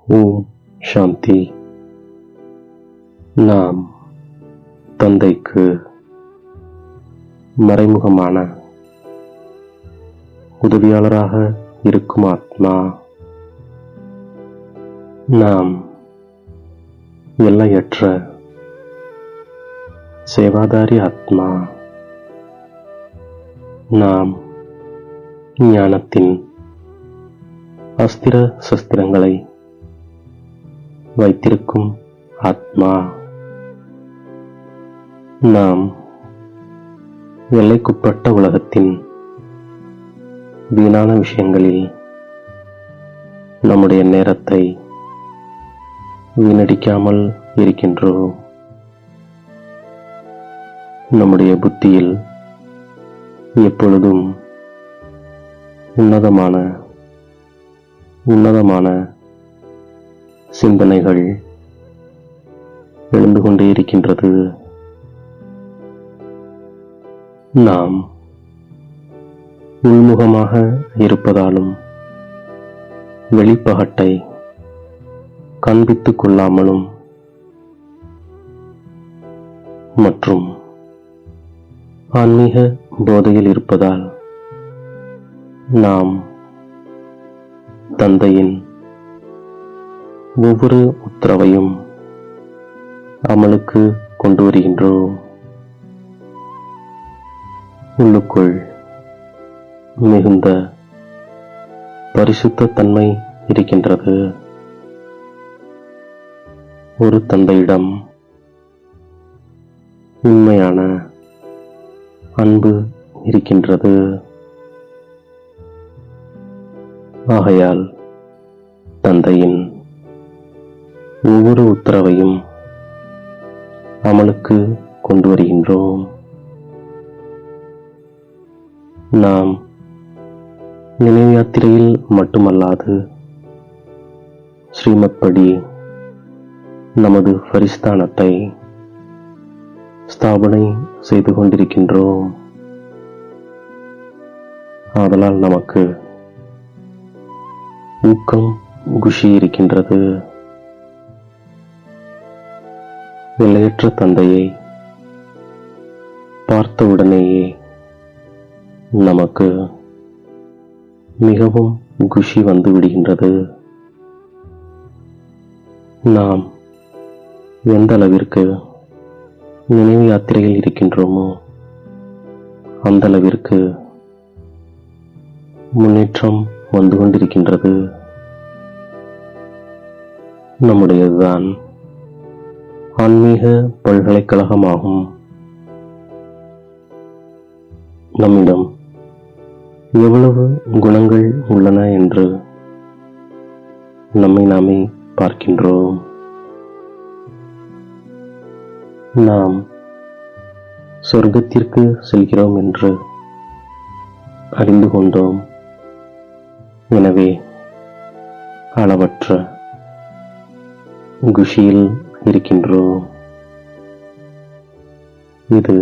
ஓம் சாந்தி. நாம் தந்தைக்கு மறைமுகமான உதவியாளராக இருக்கும் ஆத்மா. நாம் எல்லையற்ற சேவாதாரி ஆத்மா. நாம் ஞானத்தின் அஸ்திர சஸ்திரங்களை வைத்திருக்கும் ஆத்மா. நாம் எல்லைக்குட்பட்ட உலகத்தின் வீணான விஷயங்களில் நம்முடைய நேரத்தை வீணடிக்காமல் இருக்கின்றோம். நம்முடைய புத்தியில் எப்பொழுதும் உன்னதமான சிந்தனைகள் எழுந்து கொண்டே இருக்கின்றது. நாம் உள்முகமாக இருப்பதாலும் வெளிப்பகட்டை காண்பித்துக் கொள்ளாமலும் மற்றும் ஆன்மீக போதையில் இருப்பதால் நாம் தந்தையின் ஒவ்வொரு உத்தரவையும் அமலுக்கு கொண்டு வருகின்றோம். உள்ளுக்குள் மிகுந்த பரிசுத்த தன்மை இருக்கின்றது. ஒரு தந்தையிடம் உண்மையான அன்பு இருக்கின்றது. ஆகையால் தந்தையின் ஒவ்வொரு உத்தரவையும் அமலுக்கு கொண்டு வருகின்றோம். நாம் நினைவு யாத்திரையில் மட்டுமல்லாது ஸ்ரீமத் படி நமது பரிஸ்தானத்தை ஸ்தாபனை செய்து கொண்டிருக்கின்றோம். ஆதலால் நமக்கு ஊக்கம் குஷி இருக்கின்றது. எல்லையற்ற தந்தையை பார்த்தவுடனேயே நமக்கு மிகவும் குஷி வந்து விடுகின்றது. நாம் எந்த அளவிற்கு நினைவு யாத்திரையில் இருக்கின்றோமோ அந்த அளவிற்கு முன்னேற்றம் வந்து கொண்டிருக்கின்றது. நம்முடையதுதான் ஆன்மீக பல்கலைக்கழகமாகும். நம்மிடம் எவ்வளவு குணங்கள் உள்ளன என்று நம்மை நாமே பார்க்கின்றோம். நாம் சொர்க்கத்திற்கு செல்கிறோம் என்று அறிந்து கொண்டோம். எனவே அளவற்ற குஷியில் இருக்கின்றோம். இது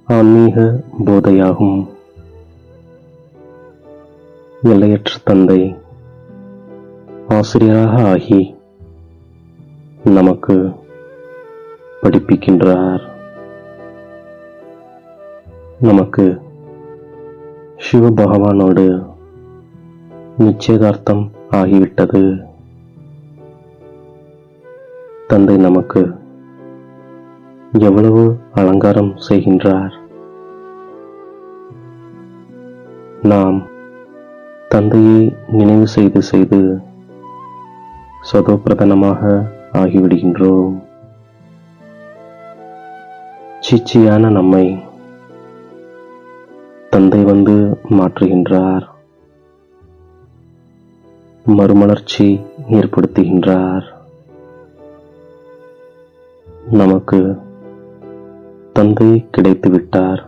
ஆன்மீக போதையாகும். எல்லையற்ற தந்தை ஆசிரியராக ஆகி நமக்கு படிப்பிக்கின்றார். நமக்கு சிவ பகவானோடு நிச்சயதார்த்தம் ஆகிவிட்டது. தந்தை நமக்கு எவ்வளவு அலங்காரம் செய்கின்றார். நாம் தந்தையை நினைவு செய்து செய்து சதோப்பிரதானமாக ஆகிவிடுகின்றோம். சீச்சியான நம்மை தந்தை வந்து மாற்றுகின்றார், மறுமலர்ச்சி ஏற்படுத்துகின்றார். நமக்கு தந்தை கிடைத்து விட்டார்.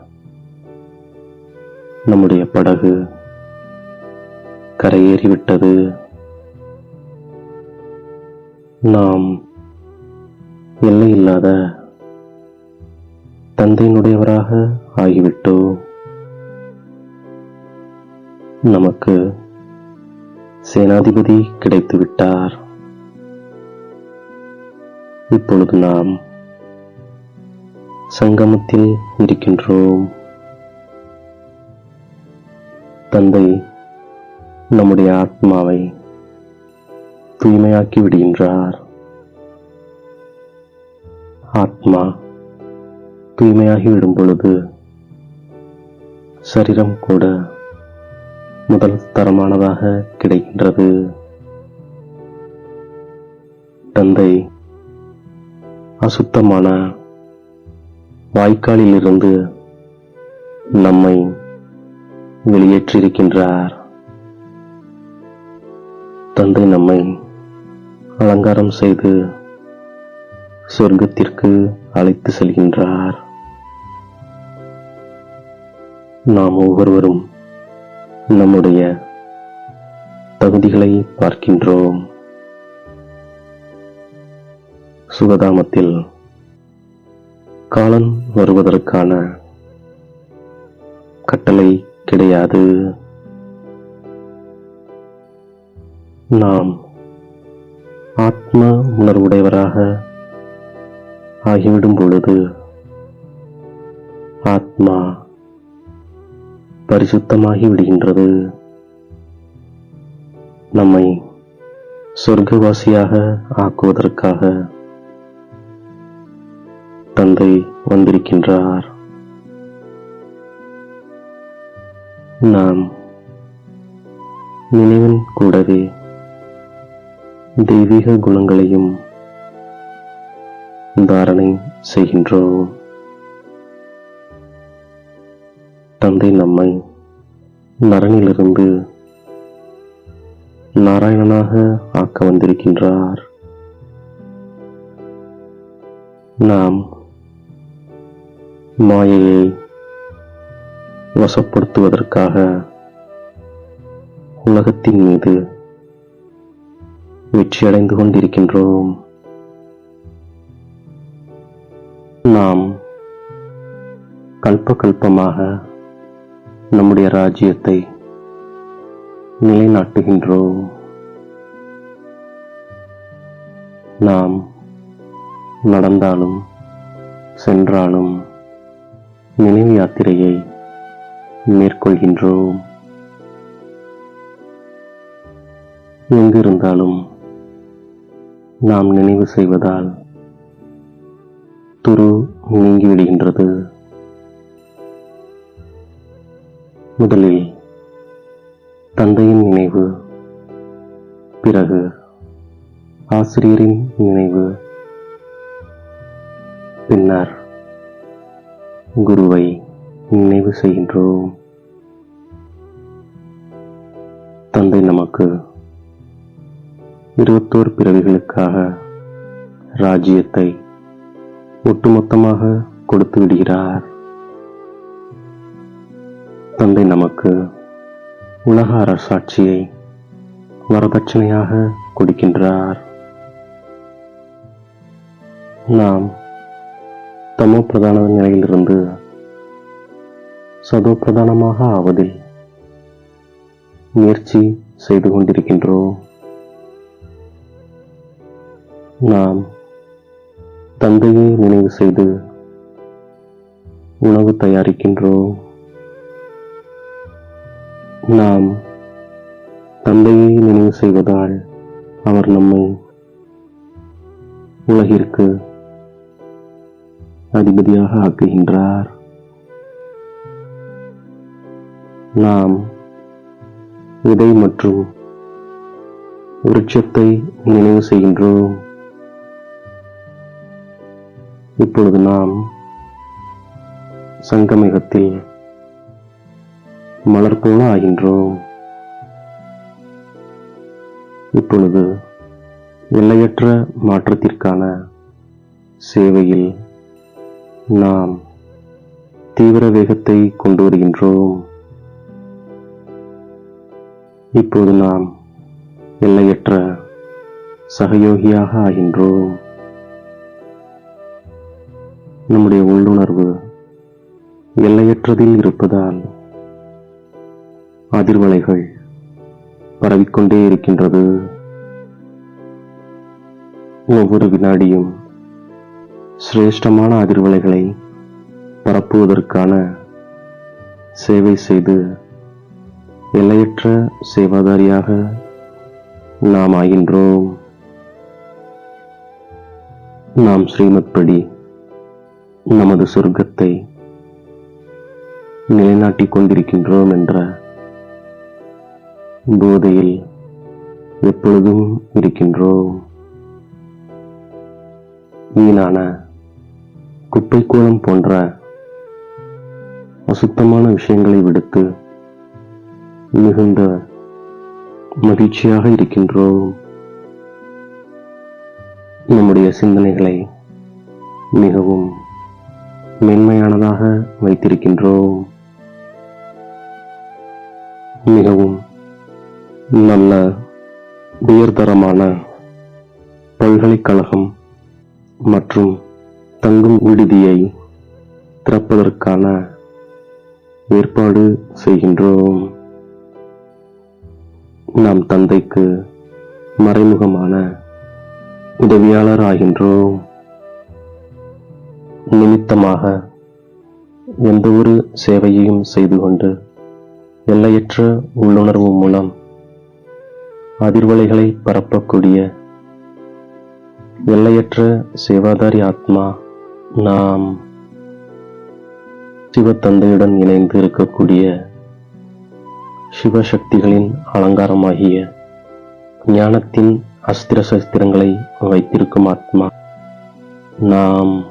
நம்முடைய படகு கரையேறிவிட்டது. நாம் எல்லையில்லாத தந்தையினுடையவராக ஆகிவிட்டோம். நமக்கு சேனாதிபதி கிடைத்து விட்டார். இப்பொழுது நாம் சங்கமத்தில் இருக்கின்றோம். தந்தை நம்முடைய ஆத்மாவை தூய்மையாக்கி விடுகின்றார். ஆத்மா தூய்மையாகி விடும் பொழுது சரீரம் கூட முதல் தரமானதாக கிடைக்கின்றது. தந்தை அசுத்தமான வாய்க்காலிலிருந்து நம்மை வெளியேற்றியிருக்கின்றார். தந்தை நம்மை அலங்காரம் செய்து சொர்க்கத்திற்கு அழைத்து செல்கின்றார். நாம் ஒவ்வொருவரும் நம்முடைய தகுதிகளை பார்க்கின்றோம். சுகதாமத்தில் காலன் வருவதற்கான கட்டளை கிடையாது. நாம் ஆத்ம உணர்வுடையவராக ஆகிவிடும் பொழுது ஆத்மா பரிசுத்தமாகி விடுகின்றது. நம்மை சொர்க்கவாசியாக ஆக்குவதற்காக தந்தை வந்திருக்கின்றார். நாம் நினைவின் கூடவே தெய்வீக குணங்களையும் தாரணை செய்கின்றோம். தந்தை நம்மை நரனிலிருந்து நாராயணனாக ஆக்க வந்திருக்கின்றார். நாம் மாயையை வசப்படுத்துவதற்காக உலகத்தின் மீது வெற்றியடைந்து கொண்டிருக்கின்றோம். நாம் கல்பகல்பமாக நம்முடைய ராஜ்யத்தை நிலைநாட்டுகின்றோம். நாம் நடந்தாலும் சென்றாலும் நினைவு யாத்திரையை மேற்கொள்கின்றோம். எங்கிருந்தாலும் நாம் நினைவு செய்வதால் துரு நீங்கிவிடுகின்றது. முதலில் தந்தையின் நினைவு, பிறகு ஆசிரியரின் நினைவு, பின்னர் குருவை நினைவு செய்கின்றோம். தந்தை நமக்கு 21 பிறவிகளுக்காக ராஜ்யத்தை ஒட்டுமொத்தமாக கொடுத்து விடுகிறார். தந்தை நமக்கு உலக அரசாட்சியை வரதட்சணையாக கொடுக்கின்றார். நாம் தமோ பிரதான நிலையிலிருந்து சதோ பிரதானமாக ஆவதில் முயற்சி செய்து கொண்டிருக்கின்றோம். நாம் தந்தையை நினைவு செய்து உணவு தயாரிக்கின்றோம். நாம் தந்தையை நினைவு செய்வதால் அவர் நம்மை உலகிற்கு அதிபதியாக ஆக்குகின்றார். நாம் விதை மற்றும் விருட்சத்தை நினைவு செய்கின்றோம். இப்பொழுது நாம் சங்கமிகத்தில் மலர் போல ஆகின்றோம். இப்பொழுது எல்லையற்ற மாற்றத்திற்கான சேவையில் நாம் தீவிர வேகத்தை கொண்டு வருகின்றோம். இப்போது நாம் எல்லையற்ற சகயோகியாக ஆகின்றோம். நம்முடைய உள்ளுணர்வு எல்லையற்றதில் இருப்பதால் அதிர்வலைகள் பரவிக்கொண்டே இருக்கின்றது. ஒவ்வொரு வினாடியும் சிரேஷ்டமான அதிர்வலைகளை பரப்புவதற்கான சேவை செய்து எல்லையற்ற சேவாதாரியாக நாம் ஆகின்றோம். நாம் ஸ்ரீமத் படி நமது சொர்க்கத்தை நிலைநாட்டிக் கொண்டிருக்கின்றோம் என்ற போதையில் எப்பொழுதும் இருக்கின்றோம். வீணான குப்பைக்கூளம் போன்ற அசுத்தமான விஷயங்களை விடுத்து மிகுந்த மகிழ்ச்சியாக இருக்கின்றோம். நம்முடைய சிந்தனைகளை மிகவும் மென்மையானதாக வைத்திருக்கின்றோம். மிகவும் நல்ல உயர்தரமான பல்கலைக்கழகம் மற்றும் தங்கும் விடுதியை திறப்பதற்கான ஏற்பாடு செய்கின்றோம். நாம் தந்தைக்கு மறைமுகமான உதவியாளர் ஆகின்றோம். நிமித்தமாக எந்த ஒரு சேவையையும் செய்து கொண்டு எல்லையற்ற உள்ளுணர்வு மூலம் அதிர்வலைகளை பரப்பக்கூடிய எல்லையற்ற சேவாதாரி ஆத்மா நாம். சிவத்தந்தையுடன் இணைந்து இருக்கக்கூடிய சிவசக்திகளின் அலங்காரமாகிய ஞானத்தின் அஸ்திர சஸ்திரங்களை வைத்திருக்கும் ஆத்மா நாம்.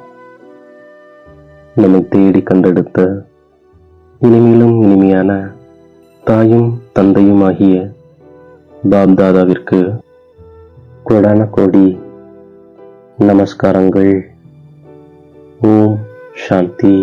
நம்மை தேடி கண்டெடுத்த இனிமையிலும் இனிமையான தாயும் தந்தையுமாகிய பாப்தாதாவிற்கு கோடான கோடி நமஸ்காரங்கள். ஓம் சாந்தி.